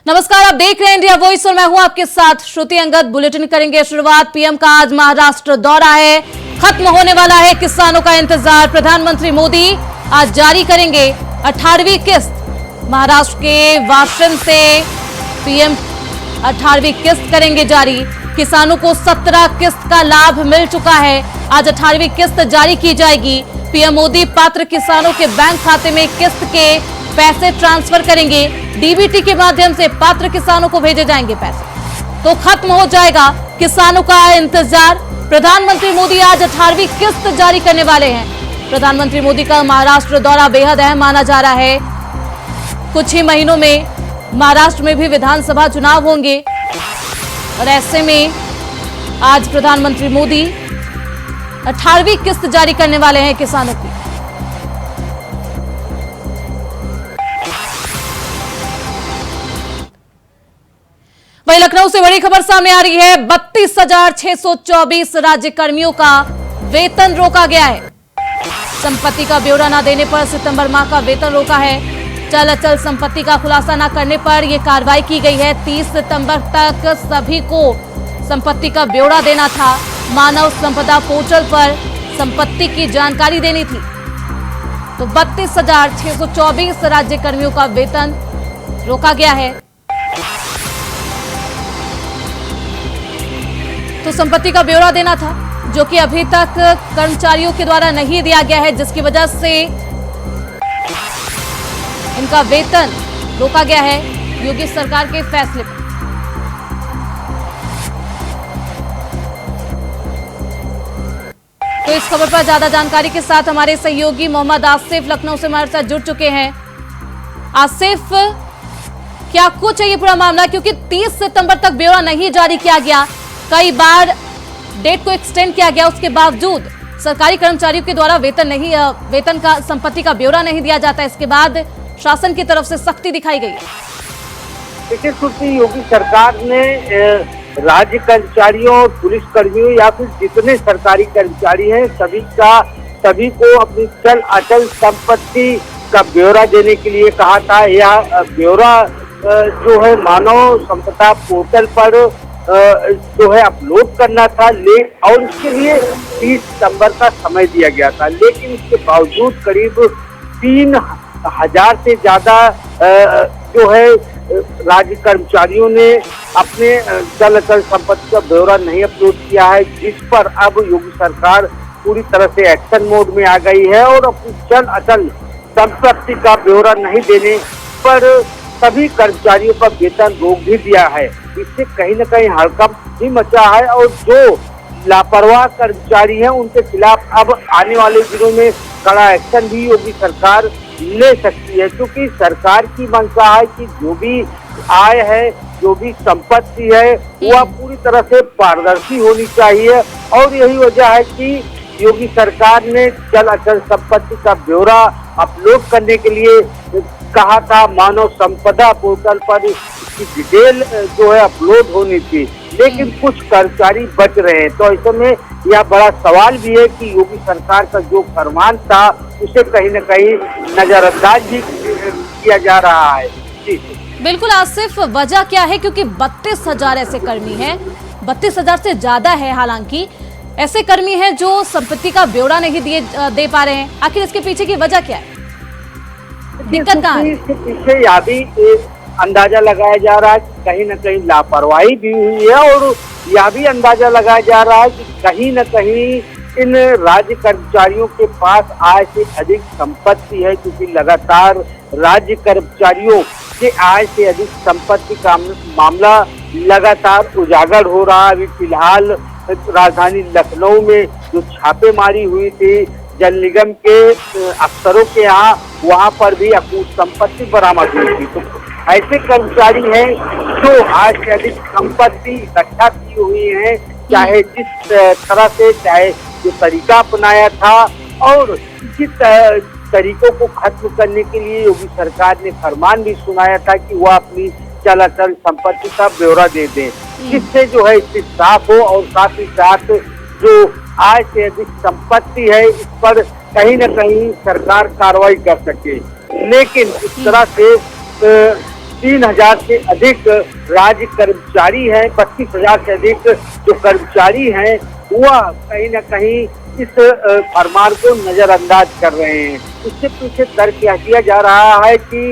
नमस्कार, आप देख रहे हैं इंडिया वॉइस और मैं हूं आपके साथ श्रुति अंगद। बुलेटिन करेंगे शुरुआत। पीएम का आज महाराष्ट्र दौरा है, खत्म होने वाला है किसानों का इंतजार। प्रधानमंत्री मोदी आज जारी करेंगे 18वीं किस्त। महाराष्ट्र के वाशिम से पीएम 18वीं किस्त करेंगे जारी। किसानों को 17 किस्त का लाभ मिल चुका है, आज 18वीं किस्त जारी की जाएगी। पीएम मोदी पात्र किसानों के बैंक खाते में किस्त के पैसे ट्रांसफर करेंगे। डीबीटी के माध्यम से पात्र किसानों को भेजे जाएंगे पैसे। तो खत्म हो जाएगा किसानों का इंतजार। प्रधानमंत्री मोदी आज 18वीं किस्त जारी करने वाले हैं। प्रधानमंत्री मोदी का महाराष्ट्र दौरा बेहद अहम माना जा रहा है। कुछ ही महीनों में महाराष्ट्र में भी विधानसभा चुनाव होंगे और ऐसे में आज प्रधानमंत्री मोदी 18वीं किस्त जारी करने वाले हैं किसानों की। वहीं लखनऊ से बड़ी खबर सामने आ रही है। 32,624 राज्य कर्मियों का वेतन रोका गया है। संपत्ति का ब्यौरा न देने पर सितंबर माह का वेतन रोका है। चल अचल संपत्ति का खुलासा न करने पर यह कार्रवाई की गई है। 30 सितंबर तक सभी को संपत्ति का ब्यौरा देना था। मानव संपदा पोर्टल पर संपत्ति की जानकारी देनी थी। तो 32,624 राज्य कर्मियों का वेतन रोका गया है। तो संपत्ति का ब्यौरा देना था जो कि अभी तक कर्मचारियों के द्वारा नहीं दिया गया है, जिसकी वजह से इनका वेतन रोका गया है योगी सरकार के फैसले पर। तो इस खबर पर ज्यादा जानकारी के साथ हमारे सहयोगी मोहम्मद आसिफ लखनऊ से हमारे साथ जुड़ चुके हैं। आसिफ, क्या कुछ है ये पूरा मामला, क्योंकि 30 सितंबर तक ब्यौरा नहीं जारी किया गया, कई बार डेट को एक्सटेंड किया गया, उसके बावजूद सरकारी कर्मचारियों के द्वारा वेतन का संपत्ति का ब्यौरा नहीं दिया जाता। इसके बाद शासन की तरफ से सख्ती दिखाई गई है। देखिए श्रुति, योगी सरकार ने राज्य कर्मचारियों और पुलिस कर्मियों या फिर जितने सरकारी कर्मचारी हैं सभी को अपनी चल अचल संपत्ति का ब्यौरा देने के लिए कहा था। यह ब्यौरा जो है मानव संपदा पोर्टल पर जो है अपलोड करना था और इसके लिए 30 सितंबर का समय दिया गया था। लेकिन इसके बावजूद करीब 3,000 से ज्यादा जो है राज्य कर्मचारियों ने अपने चल अचल संपत्ति का ब्यौरा नहीं अपलोड किया है, जिस पर अब योगी सरकार पूरी तरह से एक्शन मोड में आ गई है और अपनी चल अचल संपत्ति का ब्यौरा नहीं देने पर सभी कर्मचारियों का वेतन रोक भी दिया है। इससे कहीं न कहीं हड़कंप भी मचा है और जो लापरवाह कर्मचारी हैं उनके खिलाफ अब आने वाले दिनों में कड़ा एक्शन भी योगी सरकार ले सकती है, क्योंकि सरकार की मंशा है कि जो भी आय है, जो भी संपत्ति है, वह पूरी तरह से पारदर्शी होनी चाहिए। और यही वजह है कि योगी सरकार ने चल अचल संपत्ति का ब्यौरा अपलोड करने के लिए कहा था। मानव संपदा पोर्टल पर इसकी डिटेल जो है अपलोड होनी थी, लेकिन कुछ कर्मचारी बच रहे हैं। तो ऐसे में यह बड़ा सवाल भी है कि योगी सरकार का जो फरमान था उसे कहीं न कहीं नजरअंदाज भी किया जा रहा है। जी बिल्कुल आसिफ, वजह क्या है? क्योंकि 32,000 ऐसे कर्मी हैं, 32,000 से ज्यादा है हालांकि, ऐसे कर्मी हैं जो संपत्ति का ब्यौरा नहीं दे पा रहे हैं। आखिर इसके पीछे की वजह क्या है? दिक्कत कहाँ है? इसके पीछे यह भी अंदाजा लगाया जा रहा है कि कहीं न कहीं लापरवाही भी हुई है और यह भी अंदाजा लगाया जा रहा है कि कहीं न कहीं इन राज्य कर्मचारियों के पास आय से अधिक संपत्ति है, क्योंकि लगातार राज्य कर्मचारियों के आय से अधिक संपत्ति का मामला लगातार उजागर हो रहा है। अभी फिलहाल राजधानी लखनऊ में जो छापेमारी हुई थी जल निगम के अफसरों के यहाँ, वहाँ पर भी अकूत संपत्ति बरामद हुई थी। तो ऐसे कर्मचारी हैं जो आज से अधिक संपत्ति इकट्ठा की हुई है, चाहे जिस तरह से, चाहे जो तरीका अपनाया था और जिस तरीकों को खत्म करने के लिए योगी सरकार ने फरमान भी सुनाया था कि वह अपनी चल अचल संपत्ति का ब्यौरा दे दें, जिससे जो है इससे साफ हो और साथ ही साथ जो आय से अधिक संपत्ति है इस पर कहीं न कहीं सरकार कार्रवाई कर सके। लेकिन इस तरह से 3000 से अधिक राज्य कर्मचारी हैं, 32,000 से अधिक जो कर्मचारी हैं वह कहीं न कहीं इस फरमान को नजरअंदाज कर रहे हैं। इसके पीछे तर्क यह किया जा रहा है कि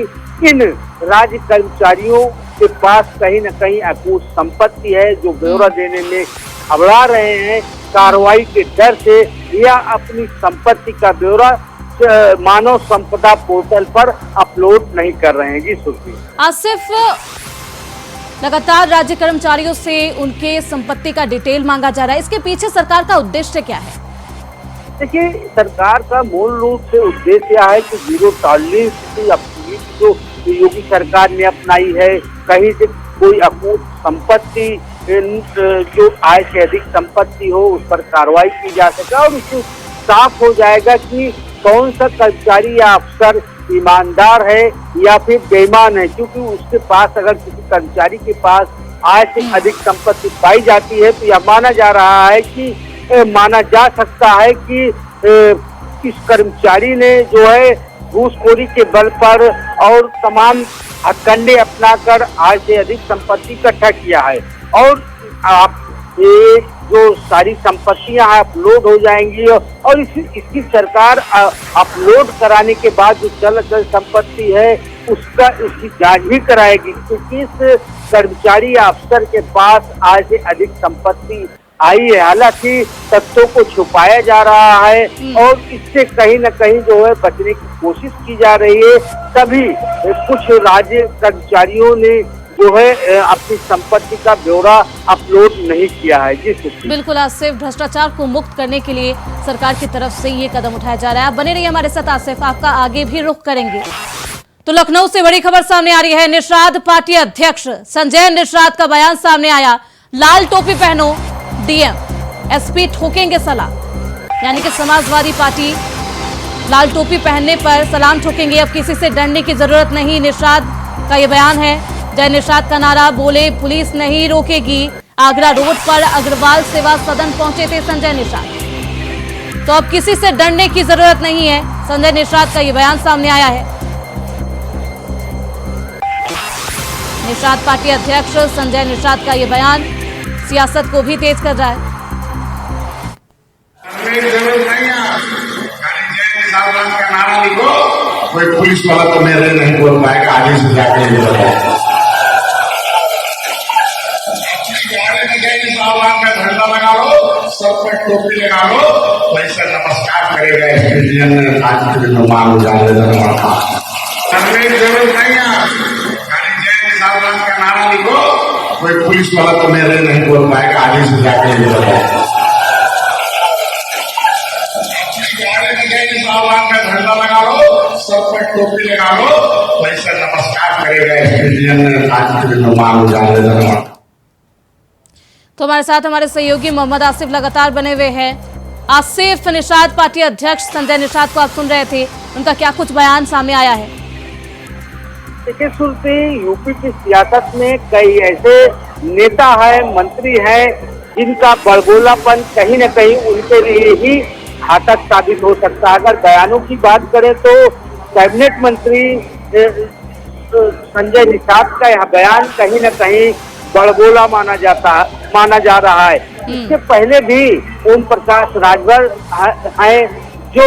इन राज्य कर्मचारियों के पास कहीं न कहीं अकूत संपत्ति है, जो ब्यौरा देने में घबरा रहे हैं कार्रवाई के डर से, या अपनी संपत्ति का ब्यौरा मानव संपदा पोर्टल पर अपलोड नहीं कर रहे हैं। जी सुर्खी आसिफ, लगातार राज्य कर्मचारियों से उनके संपत्ति का डिटेल मांगा जा रहा है, इसके पीछे सरकार का उद्देश्य क्या है? देखिए, सरकार का मूल रूप से उद्देश्य है कि जीरो टॉलरेंस की अपनी जो योगी सरकार ने अपनाई है, कहीं से कोई अकूत संपत्ति जो आय से अधिक संपत्ति हो उस पर कार्रवाई की जा सके, और उससे साफ हो जाएगा कि कौन सा कर्मचारी या अफसर ईमानदार है या फिर बेईमान है। क्योंकि उसके पास, अगर किसी कर्मचारी के पास आय से अधिक संपत्ति पाई जाती है तो यह माना जा सकता है कि इस कर्मचारी ने जो है घूसखोरी के बल पर और तमाम हथकंडे अपनाकर आय से अधिक संपत्ति इकट्ठा किया है, और आप ये जो सारी संपत्तियां अपलोड हो जाएंगी, और इसकी सरकार अपलोड कराने के बाद जो चल अचल संपत्ति है उसकी जांच भी कराएगी, क्योंकि इस कर्मचारी या अफसर के पास आय से अधिक संपत्ति आई है। हालांकि तथ्यों को छुपाया जा रहा है और इससे कहीं न कहीं जो है बचने की कोशिश की जा रही है। तभी कुछ राज्य कर्मचारियों ने जो है अपनी संपत्ति का ब्यौरा अपलोड नहीं किया है। जी बिल्कुल आसिफ, भ्रष्टाचार को मुक्त करने के लिए सरकार की तरफ से ये कदम उठाया जा रहा है। आप बने रहिए हमारे साथ आसिफ, आपका आगे भी रुख करेंगे। तो लखनऊ से बड़ी खबर सामने आ रही है। निषाद पार्टी अध्यक्ष संजय निषाद का बयान सामने आया। लाल टोपी पहनो, डीएम एसपी ठोकेंगे सलाम, यानी कि समाजवादी पार्टी लाल टोपी पहनने पर सलाम ठोकेंगे, अब किसी से डरने की जरूरत नहीं। निषाद का ये बयान है। जय निषाद का नारा, बोले पुलिस नहीं रोकेगी। आगरा रोड पर अग्रवाल सेवा सदन पहुंचे थे संजय निषाद, तो अब किसी से डरने की जरूरत नहीं है। संजय निषाद का ये बयान सामने आया है। निषाद पार्टी अध्यक्ष संजय निषाद का ये बयान सियासत को भी तेज कर रहा है। का नारा लिखो, कोई पुलिस वाला तो मेरे नहीं बोल पाएगा, आगे से जाके का झंडा लगा लो, सब पर टोपी लगा लो, वैसे नमस्कार करेगा जरूरत नहीं है। का नारा लिखो, कोई पुलिस वाला तो मेरे नहीं बोल पाएगा, आगे से जाके का झंडा लगा लो, सब पर टोपी लगा लो, वैसे नमस्कार करेगा। तो हमारे साथ हमारे सहयोगी मोहम्मद आसिफ लगातार बने हुए हैं। आसिफ, निषाद पार्टी अध्यक्ष संजय निषाद को आप सुन रहे थे, उनका क्या कुछ बयान सामने आया है? देखिए सुनते, यूपी की सियासत में कई ऐसे नेता है, मंत्री हैं, जिनका बड़बोलापन कहीं न कहीं उनके लिए ही घातक साबित हो सकता है। अगर बयानों की बात करें तो कैबिनेट मंत्री संजय निषाद का यह बयान कहीं न कहीं बड़बोला माना जा रहा है। इससे पहले भी ओम प्रकाश राजभर हैं, जो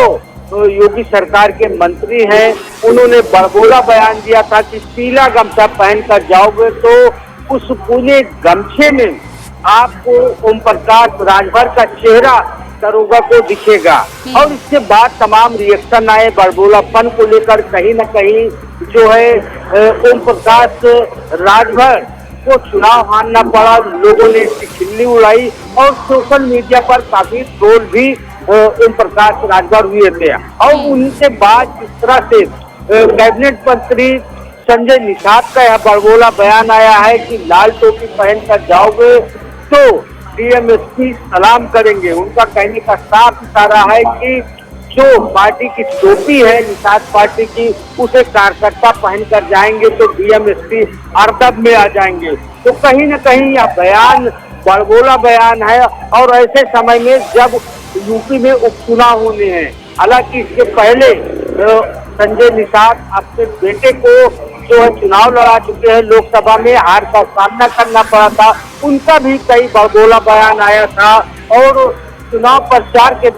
योगी सरकार के मंत्री हैं, उन्होंने बड़बोला बयान दिया था कि पीला गमछा पहनकर जाओगे तो उस पूरे गमछे में आपको ओम प्रकाश राजभर का चेहरा दरोगा को दिखेगा। और इसके बाद तमाम रिएक्शन आए बड़बोलापन को लेकर। कहीं न कहीं जो है ओम प्रकाश राजभर को चुनाव हारना पड़ा, लोगों ने इसकी खिल्ली उड़ाई और सोशल मीडिया पर काफी ट्रोल भी ओम प्रकाश राजभर हुए थे। और उनके बाद जिस तरह से कैबिनेट मंत्री संजय निषाद का यह बड़बोला बयान आया है कि लाल टोपी पहनकर जाओगे तो डीएमएसपी सलाम करेंगे, उनका कहने का साफ इशारा है कि जो पार्टी की टोपी है निषाद पार्टी की, उसे कार्यकर्ता पहनकर जाएंगे तो डीएमएसपी अरदब में आ जाएंगे। तो कहीं न कहीं यह बयान बड़बोला बयान है, और ऐसे समय में जब यूपी में उपचुनाव होने हैं। हालांकि इसके पहले संजय निषाद अपने बेटे को जो है चुनाव लड़ा चुके हैं, लोकसभा में हार का सामना करना पड़ा था, उनका भी कई बड़बोला बयान आया था और चुनाव प्रचार के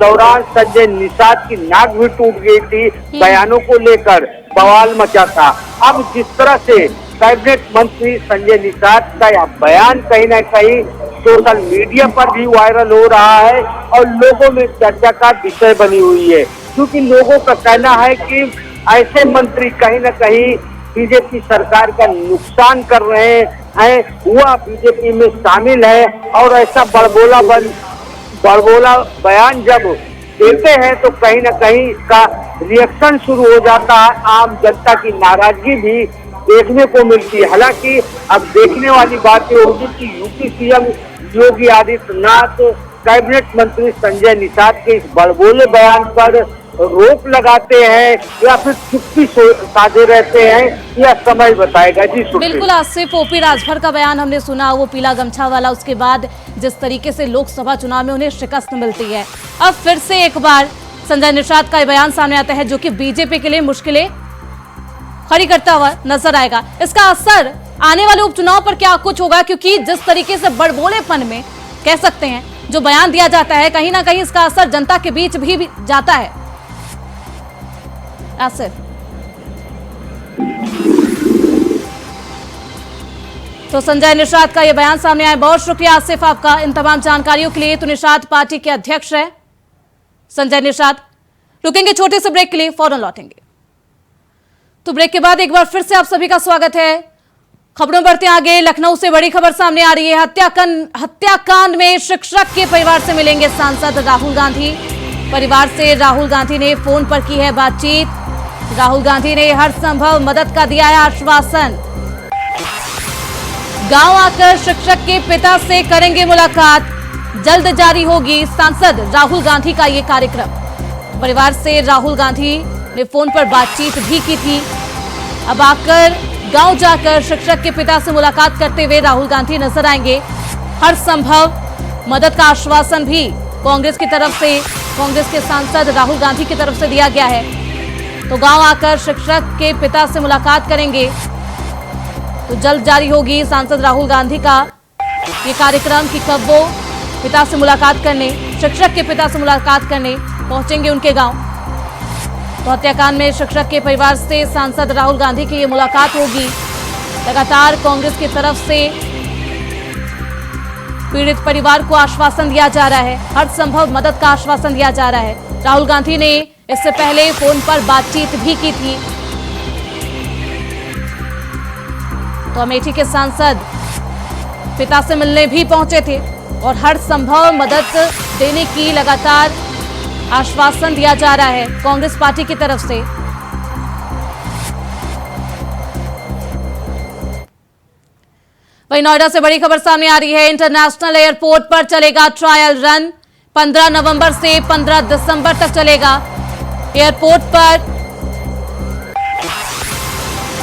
दौरान संजय निषाद की नाक भी टूट गई थी। बयानों को लेकर बवाल मचा था। अब जिस तरह से कैबिनेट मंत्री संजय निषाद का यह बयान कहीं न कहीं सोशल मीडिया पर भी वायरल हो रहा है और लोगों में चर्चा का विषय बनी हुई है, क्योंकि लोगों का कहना है कि ऐसे मंत्री कहीं न कहीं बीजेपी सरकार का नुकसान कर रहे हैं, वह बीजेपी में शामिल है और ऐसा बड़बोला बयान जब देते हैं तो कहीं न कहीं इसका रिएक्शन शुरू हो जाता है। आम जनता की नाराजगी भी देखने को मिलती है। हालांकि अब देखने वाली बात ये होगी कि UP CM Yogi Adityanath cabinet मंत्री संजय निषाद के इस बड़बोले बयान पर रोक लगाते हैं या फिर चुप्पी साधे रहते हैं, यह समय बताएगा। जी बिल्कुल आसिफ, ओपी राजभर का बयान हमने सुना, वो पीला गमछा वाला, उसके बाद जिस तरीके से लोकसभा चुनाव में उन्हें शिकस्त मिलती है, अब फिर से एक बार संजय निषाद का बयान सामने आता है जो कि बीजेपी के लिए मुश्किलें खड़ी करता हुआ नजर आएगा। इसका असर आने वाले उपचुनाव पर क्या कुछ होगा, क्योंकि जिस तरीके से बड़बोलेपन में कह सकते हैं जो बयान दिया जाता है, कहीं ना कहीं इसका असर जनता के बीच भी जाता है। आसिफ, तो संजय निषाद का यह बयान सामने आया। बहुत शुक्रिया आसिफ आपका इन तमाम जानकारियों के लिए। तो निषाद पार्टी के अध्यक्ष है संजय निषाद। रुकेंगे छोटे से ब्रेक के लिए, फौरन लौटेंगे। तो ब्रेक के बाद एक बार फिर से आप सभी का स्वागत है। खबरों बढ़ते आगे, लखनऊ से बड़ी खबर सामने आ रही है। हत्याकांड में शिक्षक के परिवार से मिलेंगे सांसद राहुल गांधी। परिवार से राहुल गांधी ने फोन पर की है बातचीत। राहुल गांधी ने हर संभव मदद का दिया है आश्वासन। गांव आकर शिक्षक के पिता से करेंगे मुलाकात, जल्द जारी होगी सांसद राहुल गांधी का ये कार्यक्रम। परिवार से राहुल गांधी ने फोन पर बातचीत भी की थी। अब आकर गांव जाकर शिक्षक के पिता से मुलाकात करते हुए राहुल गांधी नजर आएंगे। हर संभव मदद का आश्वासन भी कांग्रेस की तरफ से, कांग्रेस के सांसद राहुल गांधी की तरफ से दिया गया है। तो गांव आकर शिक्षक के पिता से मुलाकात करेंगे, तो जल्द जारी होगी सांसद राहुल गांधी का ये कार्यक्रम कि कब वो पिता से मुलाकात करने, शिक्षक के पिता से मुलाकात करने पहुंचेंगे उनके गांव। तो हत्याकांड में शिक्षक के परिवार से सांसद राहुल गांधी की ये मुलाकात होगी। लगातार कांग्रेस की तरफ से पीड़ित परिवार को आश्वासन दिया जा रहा है, हर संभव मदद का आश्वासन दिया जा रहा है। राहुल गांधी ने इससे पहले फोन पर बातचीत भी की थी। तो अमेठी के सांसद पिता से मिलने भी पहुंचे थे और हर संभव मदद देने की लगातार आश्वासन दिया जा रहा है कांग्रेस पार्टी की तरफ से। वहीं नोएडा से बड़ी खबर सामने आ रही है। इंटरनेशनल एयरपोर्ट पर चलेगा ट्रायल रन, 15 नवंबर से 15 दिसंबर तक चलेगा। एयरपोर्ट पर,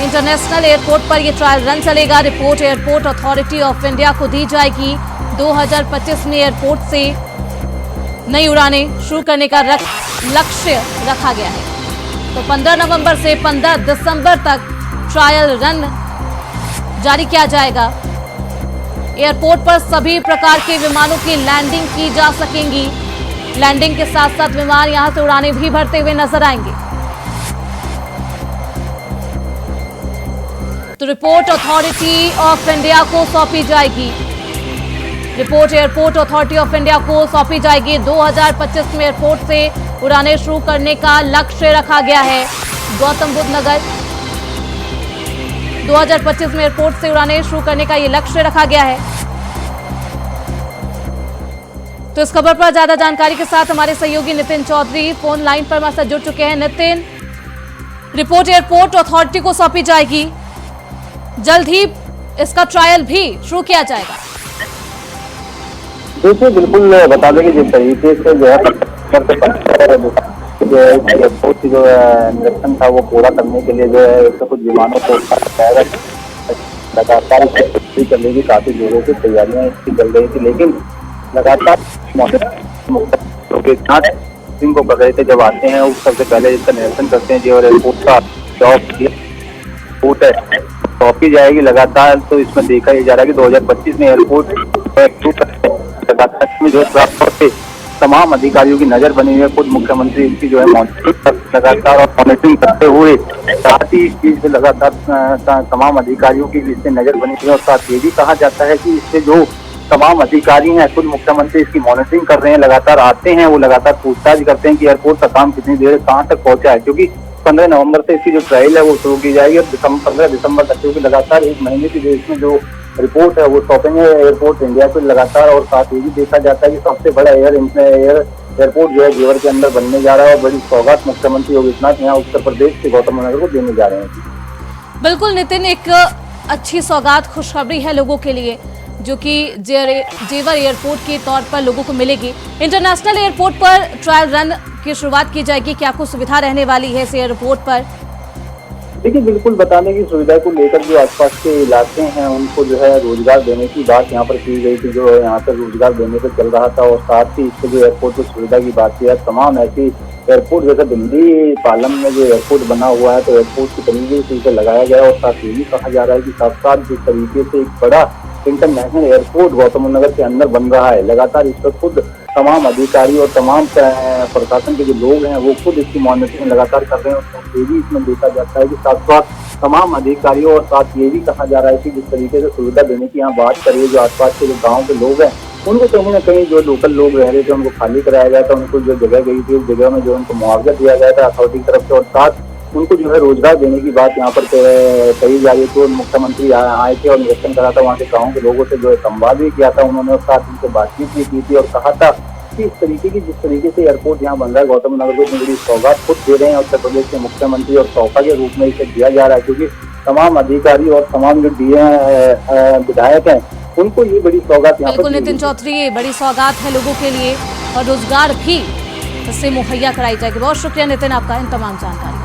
इंटरनेशनल एयरपोर्ट पर यह ट्रायल रन चलेगा। Report airport authority of India को दी जाएगी। 2025 में एयरपोर्ट से नई उड़ानें शुरू करने का लक्ष्य रखा गया है। तो 15 नवंबर से 15 दिसंबर तक ट्रायल रन जारी किया जाएगा। एयरपोर्ट पर सभी प्रकार के विमानों की लैंडिंग की जा सकेंगी। लैंडिंग के साथ साथ विमान यहां से उड़ानें भी भरते हुए नजर आएंगे। तो रिपोर्ट अथॉरिटी ऑफ इंडिया को सौंपी जाएगी। Report airport authority of India को सौंपी जाएगी। 2025 में एयरपोर्ट से उड़ानें शुरू करने का लक्ष्य रखा गया है। गौतम बुद्ध नगर 2025 में एयरपोर्ट से उड़ानें शुरू करने का ये लक्ष्य रखा गया है। तो इस खबर पर ज्यादा जानकारी के साथ हमारे सहयोगी नितिन चौधरी फोन लाइन पर हमारे साथ जुड़ चुके हैं। नितिन, रिपोर्ट एयरपोर्ट अथॉरिटी को सौंपी जाएगी, जल्द ही इसका ट्रायल भी शुरू किया जाएगा। देखिए, बिल्कुल बता दें कि जिस तरीके से जो है एयरपोर्ट की जो निरीक्षण था वो पूरा करने के लिए जो है इससे कुछ विमानों को लगातार चलने की काफी जोरों से तैयारियां इसकी चल रही थी, लेकिन लगातार सिंह को पकड़ते जब आते हैं वो सबसे पहले इसका निरीक्षण करते हैं जी और एयरपोर्ट का जॉब रिपोर्ट है सौंपी जाएगी लगातार। तो इसमें देखा जा रहा है कि 2025 में एयरपोर्ट लगातार में जो है तमाम अधिकारियों की नजर बनी हुई है। खुद मुख्यमंत्री इसकी जो है मॉनिटरिंग लगातार और मॉनिटरिंग करते हुए, साथ ही इस चीज पे लगातार तमाम अधिकारियों की इससे नजर बनी हुई है। और साथ ये भी कहा जाता है कि इससे जो तमाम अधिकारी हैं, खुद मुख्यमंत्री इसकी मॉनिटरिंग कर रहे हैं, लगातार आते हैं, वो लगातार पूछताछ करते हैं कि एयरपोर्ट का काम कितनी देर कहाँ तक पहुंचा है। क्योंकि 15 नवंबर से इसकी जो ट्रायल है वो शुरू की जाएगी और 15 दिसंबर तक, क्योंकि लगातार एक महीने की जो इसमें जो रिपोर्ट है वो सौंपेंगे एयरपोर्ट इंडिया को लगातार। और साथ ही भी देखा जाता है कि सबसे बड़ा एयरपोर्ट जो है जेवर के अंदर बनने जा रहा है और बड़ी सौगात मुख्यमंत्री योगी आदित्यनाथ यहाँ उत्तर प्रदेश के गौतम नगर को देने जा रहे हैं। बिल्कुल नितिन, एक अच्छी सौगात, खुशखबरी है लोगों के लिए जो कि जेवर एयरपोर्ट के तौर पर लोगों को मिलेगी। इंटरनेशनल एयरपोर्ट पर ट्रायल रन की शुरुआत की जाएगी। क्या कुछ सुविधा रहने वाली है इस एयरपोर्ट पर? देखिए, बिल्कुल बताने की सुविधा को लेकर जो आसपास के इलाके हैं उनको जो है रोजगार देने की बात यहाँ पर की गई थी, जो यहाँ पर रोजगार देने पर चल रहा था। और साथ ही इसको जो एयरपोर्ट की सुविधा की बात की है, तमाम ऐसी एयरपोर्ट जैसे दिल्ली पालम में जो एयरपोर्ट बना हुआ है तो एयरपोर्ट की तरीके से इसे लगाया गया। और साथ ही कहा जा रहा है कि साथ साथ जिस तरीके से एक बड़ा इंटरनेशनल एयरपोर्ट गौतम नगर के अंदर बन रहा है, लगातार इस पर खुद तमाम अधिकारी और तमाम प्रशासन के जो लोग हैं वो खुद इसकी मॉनिटरिंग लगातार कर रहे हैं। और ये भी इसमें देखा जाता है कि साथ साथ तमाम अधिकारियों और साथ ये भी कहा जा रहा है कि जिस तरीके से सुविधा देने की यहाँ बात करिए, जो आसपास के जो गाँव के लोग हैं उनको कहीं ना कहीं जो लोकल लोग रह रहे थे उनको खाली कराया गया था, उनको जो जगह गई थी उस जगह में जो उनको मुआवजा दिया गया था अथॉरिटी की तरफ से। और साथ उनको जो है रोजगार देने की बात यहाँ पर कही जा रही है। तो मुख्यमंत्री आए थे और निरीक्षण करा था, वहाँ के गाँव के लोगों से जो है संवाद भी किया था उन्होंने और साथ उनसे बातचीत भी की थी और कहा था कि इस तरीके की जिस तरीके से एयरपोर्ट यहाँ बन रहा है गौतम नगर को इतनी बड़ी सौगात खुद दे रहे हैं उत्तर प्रदेश के मुख्यमंत्री और तोहफा के रूप में इसे दिया जा रहा है। क्योंकि तमाम अधिकारी और तमाम जो विधायक हैं उनको ये बड़ी सौगात यहाँ बिल्कुल नितिन चौधरी, ये बड़ी सौगात है लोगों के लिए और रोजगार भी इससे मुहैया कराई जाएगी। बहुत शुक्रिया नितिन आपका इन तमाम जानकारी।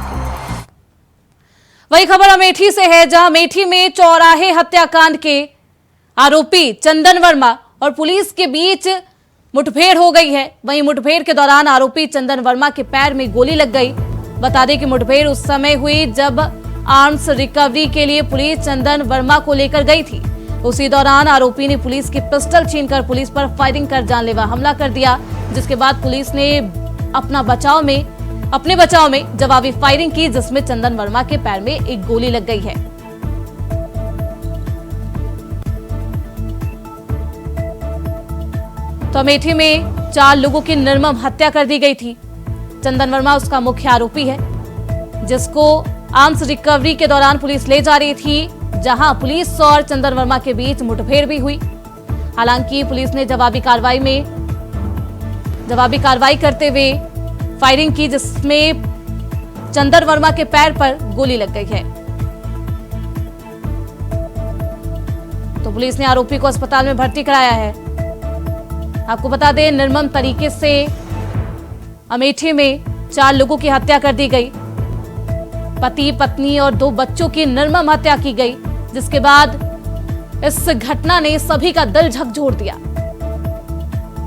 वही खबर अमेठी से है, जहां अमेठी में चौराहे हत्याकांड के आरोपी चंदन वर्मा और पुलिस के बीच मुठभेड़ हो गई है। वहीं मुठभेड़ के दौरान आरोपी चंदन वर्मा के पैर में गोली लग गई। बता दें कि मुठभेड़ उस समय हुई जब आर्म्स रिकवरी के लिए पुलिस चंदन वर्मा को लेकर गई थी। उसी दौरान आरोपी ने पुलिस की पिस्टल छीनकर पुलिस पर फायरिंग कर जानलेवा हमला कर दिया, जिसके बाद पुलिस ने अपने बचाव में जवाबी फायरिंग की, जिसमें चंदन वर्मा के पैर में एक गोली लग गई है। तो अमेठी में 4 लोगों की निर्मम हत्या कर दी गई थी। चंदन वर्मा उसका मुख्य आरोपी है, जिसको आर्म्स रिकवरी के दौरान पुलिस ले जा रही थी, जहां पुलिस और चंदन वर्मा के बीच मुठभेड़ भी हुई। हालांकि पुलिस ने जवाबी कार्रवाई करते हुए फायरिंग की, जिसमें चंदन वर्मा के पैर पर गोली लग गई है। तो पुलिस ने आरोपी को अस्पताल में भर्ती कराया है। आपको बता दें, निर्मम तरीके से अमेठी में 4 लोगों की हत्या कर दी गई। पति, पत्नी और 2 बच्चों की निर्मम हत्या की गई, जिसके बाद इस घटना ने सभी का दिल झकझोर दिया।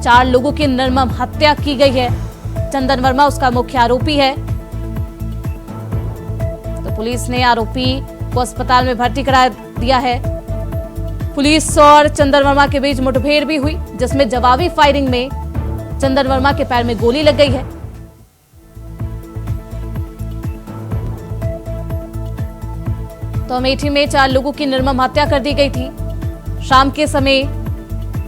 4 लोगों की निर्मम हत्या की गई है। चंदन वर्मा उसका मुख्य आरोपी है। तो पुलिस ने आरोपी को अस्पताल में भर्ती करा दिया है। पुलिस और चंदन वर्मा के बीच मुठभेड़ भी हुई, जिसमें जवाबी फायरिंग में चंदन वर्मा के पैर में गोली लग गई है। तो अमेठी में 4 लोगों की निर्मम हत्या कर दी गई थी। शाम के समय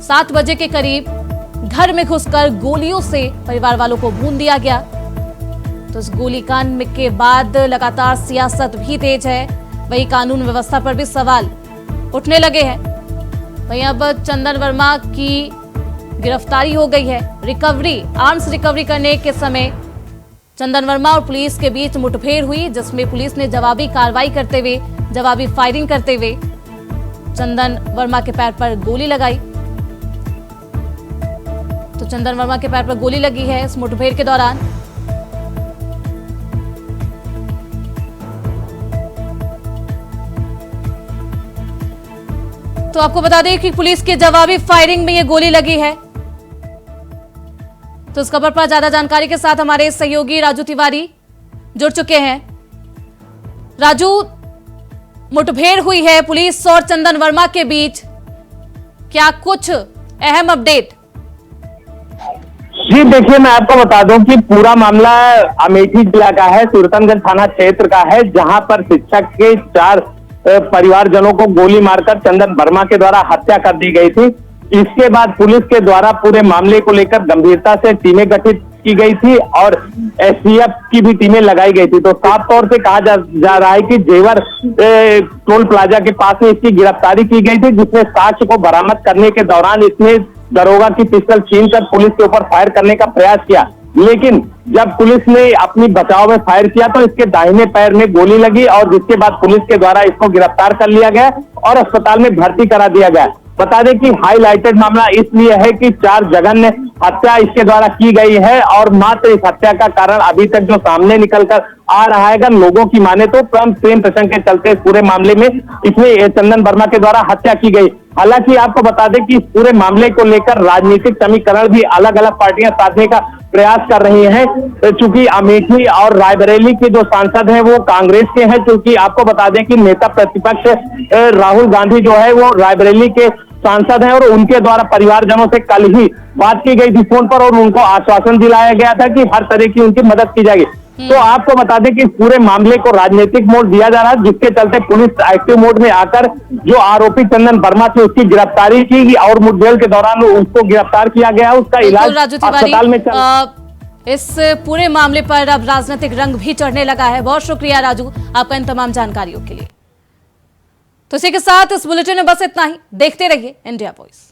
7 बजे के करीब घर में घुसकर गोलियों से परिवार वालों को भून दिया गया। तो इस गोलीकांड के बाद लगातार सियासत भी तेज है, वही कानून व्यवस्था पर भी सवाल उठने लगे हैं। वहीं अब चंदन वर्मा की गिरफ्तारी हो गई है। आर्म्स रिकवरी करने के समय चंदन वर्मा और पुलिस के बीच मुठभेड़ हुई, जिसमें पुलिस ने जवाबी फायरिंग करते हुए चंदन वर्मा के पैर पर गोली लगाई। तो चंदन वर्मा के पैर पर गोली लगी है इस मुठभेड़ के दौरान। तो आपको बता दें कि पुलिस के जवाबी फायरिंग में ये गोली लगी है। तो इस खबर पर ज्यादा जानकारी के साथ हमारे सहयोगी राजू तिवारी जुड़ चुके हैं। राजू, मुठभेड़ हुई है पुलिस और चंदन वर्मा के बीच। क्या कुछ अहम अपडेट? जी देखिए, मैं आपको बता दूं कि पूरा मामला अमेठी जिला का है, सुल्तानगंज थाना क्षेत्र का है, जहां पर शिक्षक के 4 परिवारजनों को गोली मारकर चंदन वर्मा के द्वारा हत्या कर दी गई थी। इसके बाद पुलिस के द्वारा पूरे मामले को लेकर गंभीरता से टीमें गठित की गई थी और एसटीएफ की भी टीमें लगाई गई थी। तो साफ तौर से कहा जा रहा है कि जेवर टोल प्लाजा के पास में इसकी गिरफ्तारी की गई थी, जिसमें साक्ष्य को बरामद करने के दौरान इसने दरोगा की पिस्टल छीनकर पुलिस के ऊपर फायर करने का प्रयास किया। लेकिन जब पुलिस ने अपनी बचाव में फायर किया तो इसके दाहिने पैर में गोली लगी और जिसके बाद पुलिस के द्वारा इसको गिरफ्तार कर लिया गया और अस्पताल में भर्ती करा दिया गया। बता दें कि हाईलाइटेड मामला इसलिए है कि 4 जघन्य हत्या इसके द्वारा की गई है और मात्र इस हत्या का कारण अभी तक जो सामने निकल कर आ रहा है, अगर लोगों की माने तो प्रेम प्रसंग के चलते इस पूरे मामले में इसमें चंदन वर्मा के द्वारा हत्या की गई। हालांकि आपको बता दें कि इस पूरे मामले को लेकर राजनीतिक समीकरण भी अलग अलग पार्टियां साधने का प्रयास कर रही हैं, चूंकि अमेठी और रायबरेली के जो सांसद हैं वो कांग्रेस के हैं। चूंकि आपको बता दें कि नेता प्रतिपक्ष राहुल गांधी जो है वो रायबरेली के सांसद हैं और उनके द्वारा परिवारजनों से कल ही बात की गई थी फोन पर और उनको आश्वासन दिलाया गया था कि हर तरह की उनकी मदद की जाएगी। तो आपको बता दें कि इस पूरे मामले को राजनीतिक मोड़ दिया जा रहा है, जिसके चलते पुलिस एक्टिव मोड में आकर जो आरोपी चंदन वर्मा से उसकी गिरफ्तारी की और मुठभेड़ के दौरान उसको गिरफ्तार किया गया। उसका इलाज अस्पताल में इस पूरे मामले पर अब राजनीतिक रंग भी चढ़ने लगा है। बहुत शुक्रिया राजू आपका इन तमाम जानकारियों के लिए। तो इसी के साथ इस बुलेटिन में बस इतना ही। देखते रहिए इंडिया वॉइस।